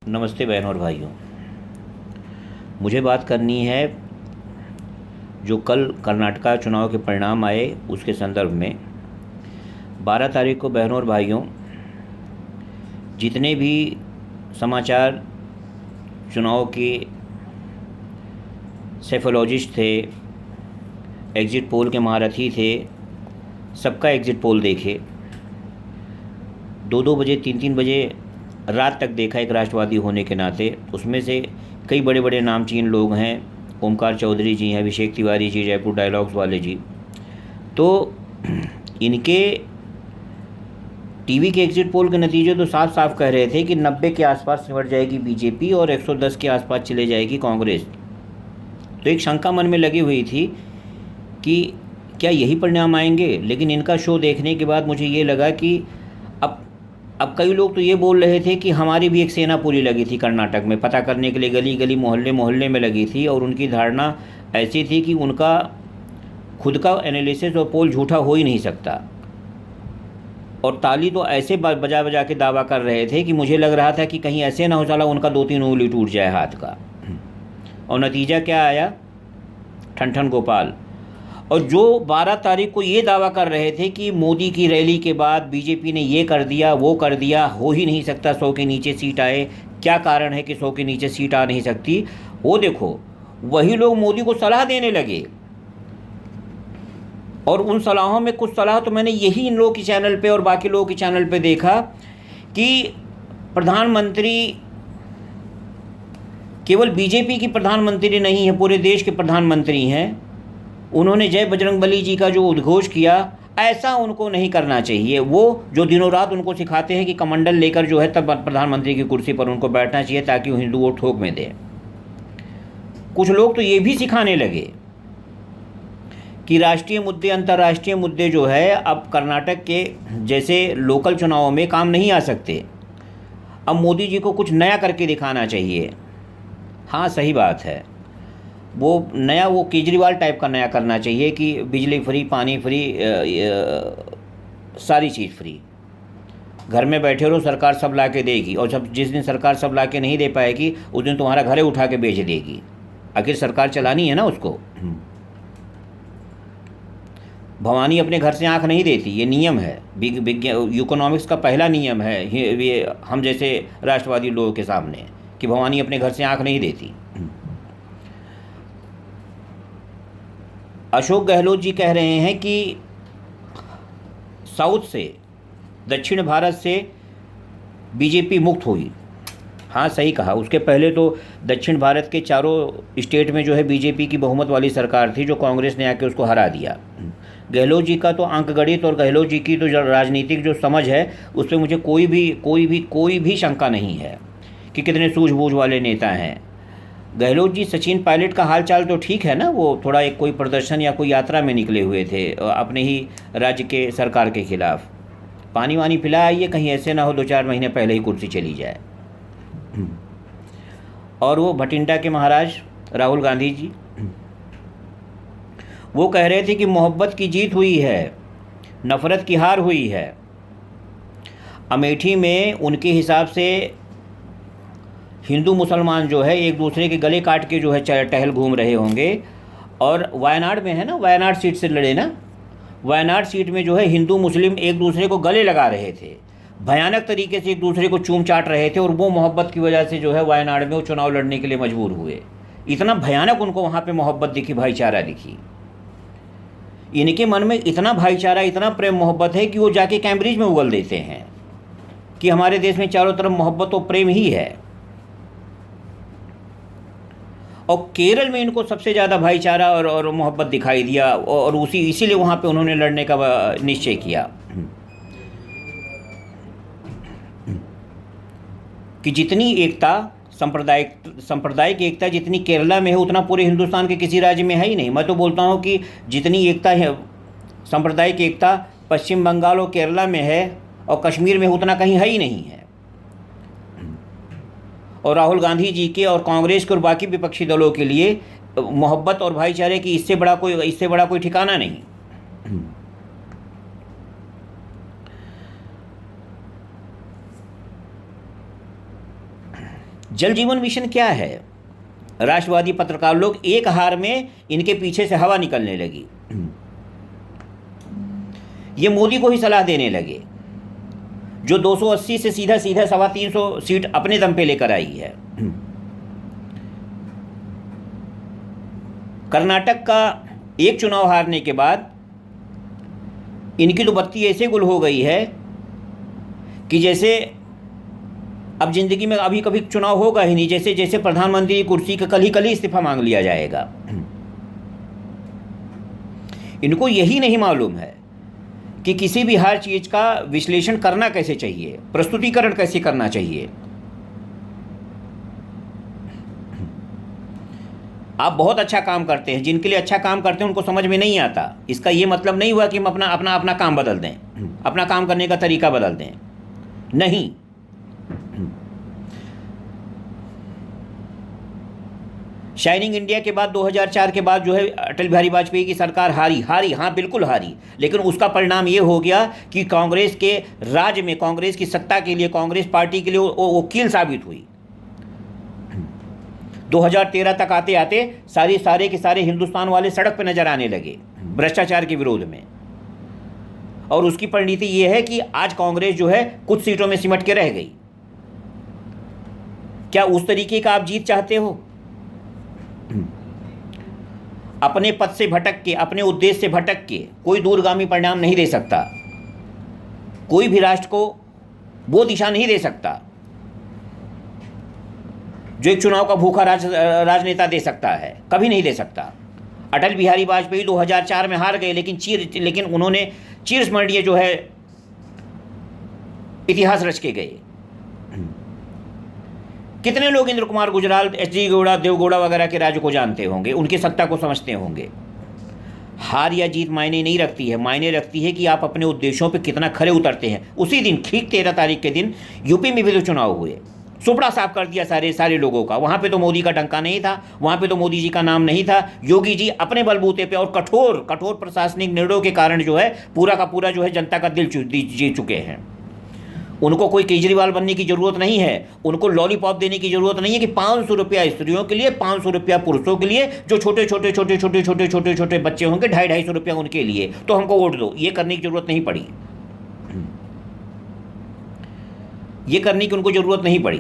नमस्ते बहनों और भाइयों। मुझे बात करनी है जो कल कर्नाटका चुनाव के परिणाम आए उसके संदर्भ में। 12 तारीख को बहनों और भाइयों, जितने भी समाचार चुनाव के सेफोलॉजिस्ट थे, एग्ज़िट पोल के महारथी थे, सबका एग्ज़िट पोल देखे। 2-2 बजे 3-3 बजे रात तक देखा एक राष्ट्रवादी होने के नाते। उसमें से कई बड़े बड़े नामचीन लोग हैं, ओमकार चौधरी जी हैं, अभिषेक तिवारी जी, जयपुर डायलॉग्स वाले जी। तो इनके टीवी के एग्ज़िट पोल के नतीजे तो साफ साफ कह रहे थे कि 90 के आसपास सिमट जाएगी बीजेपी और 110 के आसपास चले जाएगी कांग्रेस। तो एक शंका मन में लगी हुई थी कि क्या यही परिणाम आएंगे। लेकिन इनका शो देखने के बाद मुझे ये लगा कि अब कई लोग तो ये बोल रहे थे कि हमारी भी एक सेना पूरी लगी थी कर्नाटक में, पता करने के लिए गली गली मोहल्ले मोहल्ले में लगी थी। और उनकी धारणा ऐसी थी कि उनका खुद का एनालिसिस और पोल झूठा हो ही नहीं सकता। और ताली तो ऐसे बजा बजा के दावा कर रहे थे कि मुझे लग रहा था कि कहीं ऐसे ना हो साला उनका 2-3 उंगली टूट जाए हाथ का। और नतीजा क्या आया? ठन ठन गोपाल। और जो 12 तारीख को ये दावा कर रहे थे कि मोदी की रैली के बाद बीजेपी ने ये कर दिया, वो कर दिया, हो ही नहीं सकता 100 के नीचे सीट आए, क्या कारण है कि 100 के नीचे सीट आ नहीं सकती, वो देखो वही लोग मोदी को सलाह देने लगे। और उन सलाहों में कुछ सलाह तो मैंने यही इन लोगों के चैनल पे और बाकी लोगों के चैनल पे देखा कि प्रधानमंत्री केवल बीजेपी की प्रधानमंत्री नहीं है, पूरे देश के प्रधानमंत्री हैं। उन्होंने जय बजरंगबली जी का जो उद्घोष किया, ऐसा उनको नहीं करना चाहिए। वो जो दिनों रात उनको सिखाते हैं कि कमंडल लेकर जो है तब प्रधानमंत्री की कुर्सी पर उनको बैठना चाहिए ताकि वो हिंदू वोट ठोक में दे। कुछ लोग तो ये भी सिखाने लगे कि राष्ट्रीय मुद्दे, अंतर्राष्ट्रीय मुद्दे जो है अब कर्नाटक के जैसे लोकल चुनावों में काम नहीं आ सकते। अब मोदी जी को कुछ नया करके दिखाना चाहिए। हाँ, सही बात है, वो नया, वो केजरीवाल टाइप का नया करना चाहिए कि बिजली फ्री, पानी फ्री, सारी चीज़ फ्री, घर में बैठे रहो, सरकार सब ला के देगी। और जब जिस दिन सरकार सब ला के नहीं दे पाएगी उस दिन तुम्हारा घरे उठा के बेच देगी। आखिर सरकार चलानी है ना उसको। भवानी अपने घर से आंख नहीं देती, ये नियम है, इकोनॉमिक्स का पहला नियम है ये हम जैसे राष्ट्रवादी लोगों के सामने, कि भवानी अपने घर से आंख नहीं देती। अशोक गहलोत जी कह रहे हैं कि साउथ से, दक्षिण भारत से बीजेपी मुक्त हुई। हाँ, सही कहा। उसके पहले तो दक्षिण भारत के चारों स्टेट में जो है बीजेपी की बहुमत वाली सरकार थी, जो कांग्रेस ने आके उसको हरा दिया। गहलोत जी का तो अंकगणित और गहलोत जी की तो राजनीतिक जो समझ है उस पर मुझे कोई भी शंका नहीं है कि कितने सूझबूझ वाले नेता हैं गहलोत जी। सचिन पायलट का हालचाल तो ठीक है ना, वो थोड़ा एक कोई प्रदर्शन या कोई यात्रा में निकले हुए थे अपने ही राज्य के सरकार के खिलाफ। पानी वानी पिला आइए, कहीं ऐसे ना हो 2-4 महीने पहले ही कुर्सी चली जाए। और वो भटिंडा के महाराज राहुल गांधी जी, वो कह रहे थे कि मोहब्बत की जीत हुई है, नफ़रत की हार हुई है। अमेठी में उनके हिसाब से हिंदू मुसलमान जो है एक दूसरे के गले काट के जो है टहल घूम रहे होंगे। और वायनाड में है ना, वायनाड सीट से लड़े ना, वायनाड सीट में जो है हिंदू मुस्लिम एक दूसरे को गले लगा रहे थे, भयानक तरीके से एक दूसरे को चूम चाट रहे थे। और वो मोहब्बत की वजह से जो है वायनाड में वो चुनाव लड़ने के लिए मजबूर हुए। इतना भयानक उनको वहाँ पे मोहब्बत दिखी, भाईचारा दिखी। इनके मन में इतना भाईचारा, इतना प्रेम मोहब्बत है कि वो जाके कैम्ब्रिज में उगल देते हैं कि हमारे देश में चारों तरफ मोहब्बत और प्रेम ही है। और केरल में इनको सबसे ज़्यादा भाईचारा और मोहब्बत दिखाई दिया और इसीलिए वहाँ पे उन्होंने लड़ने का निश्चय किया कि जितनी एकता, सांप्रदायिक एकता जितनी केरला में है उतना पूरे हिंदुस्तान के किसी राज्य में है ही नहीं। मैं तो बोलता हूँ कि जितनी एकता है, सांप्रदायिक एकता पश्चिम बंगाल और केरला में है और कश्मीर में उतना कहीं है ही नहीं है। और राहुल गांधी जी के और कांग्रेस के और बाकी विपक्षी दलों के लिए मोहब्बत और भाईचारे की इससे बड़ा कोई ठिकाना नहीं। जल जीवन मिशन क्या है? राष्ट्रवादी पत्रकार लोग एक हार में इनके पीछे से हवा निकलने लगी। ये मोदी को ही सलाह देने लगे, जो 280 से सीधा सीधा 350 सीट अपने दम पे लेकर आई है। कर्नाटक का एक चुनाव हारने के बाद इनकी तो बत्ती ऐसे गुल हो गई है कि जैसे अब ज़िंदगी में अभी कभी चुनाव होगा ही नहीं, जैसे जैसे प्रधानमंत्री की कुर्सी का कल ही इस्तीफा मांग लिया जाएगा। इनको यही नहीं मालूम है कि किसी भी हर चीज़ का विश्लेषण करना कैसे चाहिए, प्रस्तुतिकरण कैसे करना चाहिए। आप बहुत अच्छा काम करते हैं, जिनके लिए अच्छा काम करते हैं उनको समझ में नहीं आता। इसका ये मतलब नहीं हुआ कि हम अपना अपना अपना काम बदल दें, अपना काम करने का तरीका बदल दें, नहीं। शाइनिंग इंडिया के बाद 2004 के बाद जो है अटल बिहारी वाजपेयी की सरकार हारी, हाँ बिल्कुल हारी, लेकिन उसका परिणाम ये हो गया कि कांग्रेस के राज में, कांग्रेस की सत्ता के लिए, कांग्रेस पार्टी के लिए वो कील साबित हुई। 2013 तक आते आते सारे के सारे हिंदुस्तान वाले सड़क पर नजर आने लगे भ्रष्टाचार के विरोध में, और उसकी परिणति ये है कि आज कांग्रेस जो है कुछ सीटों में सिमट के रह गई। क्या उस तरीके का आप जीत चाहते हो? अपने पद से भटक के, अपने उद्देश्य से भटक के कोई दूरगामी परिणाम नहीं दे सकता, कोई भी राष्ट्र को वो दिशा नहीं दे सकता जो एक चुनाव का भूखा राजनेता दे सकता है, कभी नहीं दे सकता। अटल बिहारी वाजपेयी 2004 में हार गए, लेकिन उन्होंने चिरस्मरणीय जो है इतिहास रच के गए। कितने लोग इंद्र कुमार गुजराल, एच.डी. गौड़ा, देवगौड़ा वगैरह के राज्य को जानते होंगे, उनकी सत्ता को समझते होंगे। हार या जीत मायने नहीं रखती है, मायने रखती है कि आप अपने उद्देश्यों पे कितना खरे उतरते हैं। उसी दिन ठीक 13 तारीख के दिन यूपी में भी तो चुनाव हुए, सुपड़ा साफ कर दिया सारे लोगों का। वहाँ पे तो मोदी का डंका नहीं था, वहाँ पे तो मोदी जी का नाम नहीं था। योगी जी अपने बलबूते पे और कठोर प्रशासनिक निर्णयों के कारण जो है पूरा का पूरा जो है जनता का दिल जीत चुके हैं। उनको कोई केजरीवाल बनने की ज़रूरत नहीं है, उनको लॉलीपॉप देने की ज़रूरत नहीं है कि 500 रुपया स्त्रियों के लिए, 500 रुपया पुरुषों के लिए, जो छोटे बच्चे होंगे 250 रुपया उनके लिए, तो हमको वोट दो। ये करने की ज़रूरत नहीं पड़ी, ये करने की उनको ज़रूरत नहीं पड़ी।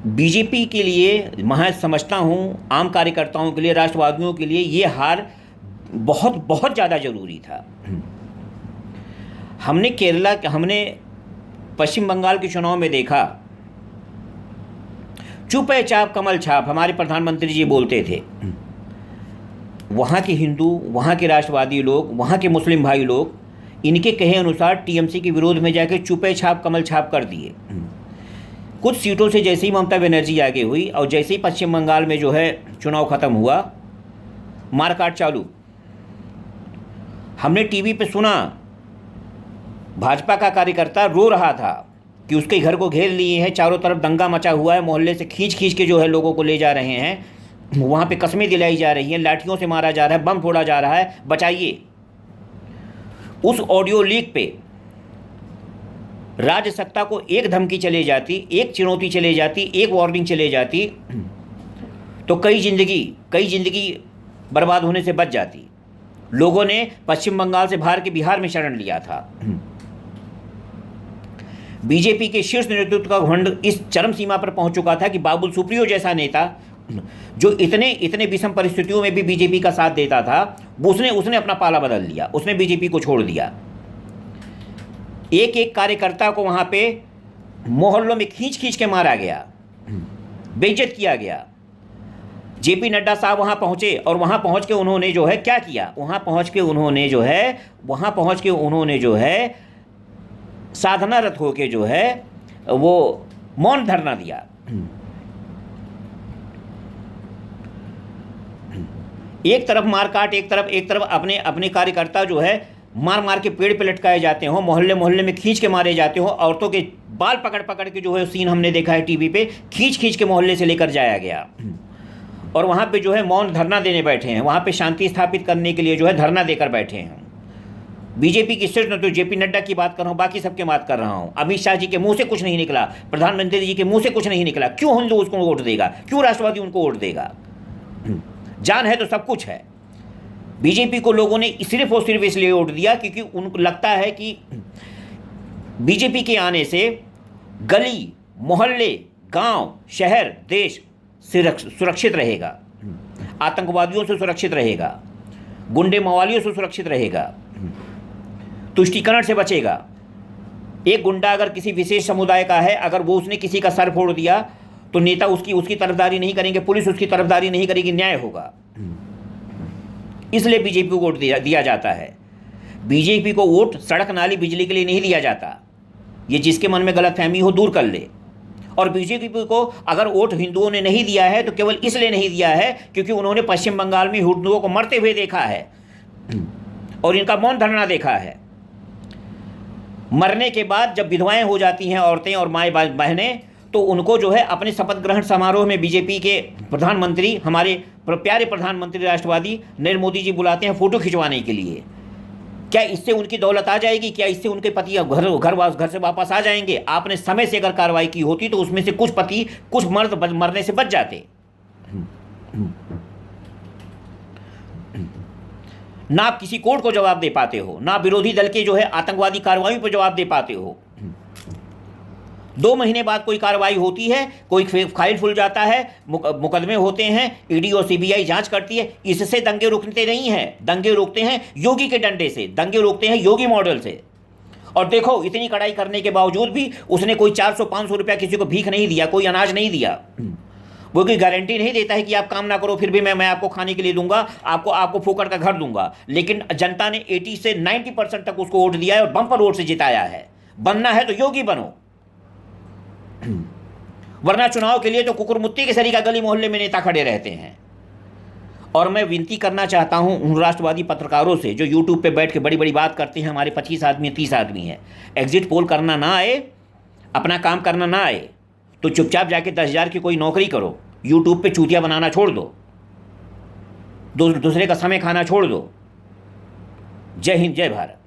बीजेपी के लिए मैं समझता हूँ, आम कार्यकर्ताओं के लिए, राष्ट्रवादियों के लिए ये हार बहुत ज़्यादा ज़रूरी था। हमने पश्चिम बंगाल के चुनाव में देखा, चुपे चाप कमल छाप हमारे प्रधानमंत्री जी बोलते थे। वहाँ के हिंदू, वहाँ के राष्ट्रवादी लोग, वहाँ के मुस्लिम भाई लोग इनके कहे अनुसार टीएमसी के विरोध में जाके चुपे छाप कमल छाप कर दिए। कुछ सीटों से जैसे ही ममता बनर्जी आगे हुई और जैसे ही पश्चिम बंगाल में जो है चुनाव ख़त्म हुआ, मारकाट चालू। हमने टीवी पे सुना, भाजपा का कार्यकर्ता रो रहा था कि उसके घर को घेर लिए हैं, चारों तरफ दंगा मचा हुआ है, मोहल्ले से खींच के जो है लोगों को ले जा रहे हैं, वहाँ पे कस्में दिलाई जा रही हैं, लाठियों से मारा जा रहा है, बम फोड़ा जा रहा है, बचाइए। उस ऑडियो लीक पे राज्य सत्ता को एक धमकी चले जाती, एक चुनौती चले जाती, एक वार्निंग चले जाती, तो कई जिंदगी बर्बाद होने से बच जाती। लोगों ने पश्चिम बंगाल से बाहर के बिहार में शरण लिया था। बीजेपी के शीर्ष नेतृत्व का घमंड इस चरम सीमा पर पहुंच चुका था कि बाबुल सुप्रियो जैसा नेता, जो इतने विषम परिस्थितियों में भी बीजेपी का साथ देता था, उसने अपना पाला बदल लिया, उसने बीजेपी को छोड़ दिया। एक कार्यकर्ता को वहां पे मोहल्लों में खींच के मारा गया, बेइज्जत किया गया। जेपी नड्डा साहब वहाँ पहुँचे और वहाँ पहुँच के उन्होंने जो है क्या किया, वहाँ पहुँच के उन्होंने जो है साधनारत होके जो है वो मौन धरना दिया। एक तरफ मारकाट, एक तरफ अपने कार्यकर्ता जो है मार के पेड़ पे लटकाए जाते हो, मोहल्ले में खींच के मारे जाते हो, औरतों के बाल पकड़ के जो है सीन हमने देखा है टीवी पे, खींच के मोहल्ले से लेकर जाया गया और वहाँ पे जो है मौन धरना देने बैठे हैं, वहाँ पे शांति स्थापित करने के लिए जो है धरना देकर बैठे हैं। बीजेपी की सिर्फ न तो जेपी नड्डा की बात कर रहा हूँ, बाकी सबके बात कर रहा हूँ। अमित शाह जी के मुंह से कुछ नहीं निकला, प्रधानमंत्री जी के मुंह से कुछ नहीं निकला। क्यों हिंदू उसको वोट देगा? क्यों राष्ट्रवादी उनको वोट देगा? जान है तो सब कुछ है। बीजेपी को लोगों ने सिर्फ और सिर्फ इसलिए वोट दिया क्योंकि उनको लगता है कि बीजेपी के आने से गली मोहल्ले, गांव, शहर, देश सुरक्षित रहेगा, आतंकवादियों से सुरक्षित रहेगा, गुंडे मवालियों से सुरक्षित रहेगा, तुष्टीकरण से बचेगा। एक गुंडा अगर किसी विशेष समुदाय का है, अगर वो उसने किसी का सर फोड़ दिया तो नेता उसकी तरफदारी नहीं करेंगे, पुलिस उसकी तरफदारी नहीं करेगी, न्याय होगा। इसलिए बीजेपी को वोट दिया जाता है। बीजेपी को वोट सड़क, नाली, बिजली के लिए नहीं दिया जाता। ये जिसके मन में गलतफहमी हो दूर कर ले। और बीजेपी को अगर वोट हिंदुओं ने नहीं दिया है तो केवल इसलिए नहीं दिया है क्योंकि उन्होंने पश्चिम बंगाल में हिंदुओं को मरते हुए देखा है और इनका मौन धरना देखा है। मरने के बाद जब विधवाएं हो जाती हैं औरतें और माएँ बहनें, तो उनको जो है अपने शपथ ग्रहण समारोह में बीजेपी के प्रधानमंत्री, हमारे प्यारे प्रधानमंत्री राष्ट्रवादी नरेंद्र मोदी जी बुलाते हैं फ़ोटो खिंचवाने के लिए। क्या इससे उनकी दौलत आ जाएगी? क्या इससे उनके पति घर से वापस आ जाएंगे? आपने समय से अगर कार्रवाई की होती तो उसमें से कुछ पति, कुछ मर्द मरने से बच जाते। ना आप किसी कोर्ट को जवाब दे पाते हो, ना विरोधी दल के जो है आतंकवादी कार्रवाई पर जवाब दे पाते हो। 2 महीने बाद कोई कार्रवाई होती है, कोई फाइल खुल जाता है, मुकदमे होते हैं, ईडी और सीबीआई जांच करती है। इससे दंगे रुकते नहीं हैं। दंगे रोकते हैं योगी के डंडे से, दंगे रोकते हैं योगी मॉडल से। और देखो, इतनी कड़ाई करने के बावजूद भी उसने कोई 400-500 रुपया किसी को भीख नहीं दिया, कोई अनाज नहीं दिया। वो कोई गारंटी नहीं देता है कि आप काम ना करो फिर भी मैं आपको खाने के लिए दूंगा, आपको फोकट का घर दूंगा। लेकिन जनता ने 80 से 90% तक उसको वोट दिया है और बम्पर वोट से जिताया है। बनना है तो योगी बनो, वरना चुनाव के लिए तो कुकुरमुत्ती के सरीका गली मोहल्ले में नेता खड़े रहते हैं। और मैं विनती करना चाहता हूं उन राष्ट्रवादी पत्रकारों से जो यूट्यूब पे बैठ के बड़ी बड़ी बात करते हैं, हमारे 25 आदमी 30 आदमी हैं, एग्जिट पोल करना ना आए, अपना काम करना ना आए तो चुपचाप जाके 10,000 की कोई नौकरी करो, यूट्यूब पे चूतिया बनाना छोड़ दो, दूसरे का समय खाना छोड़ दो। जय हिंद, जय भारत।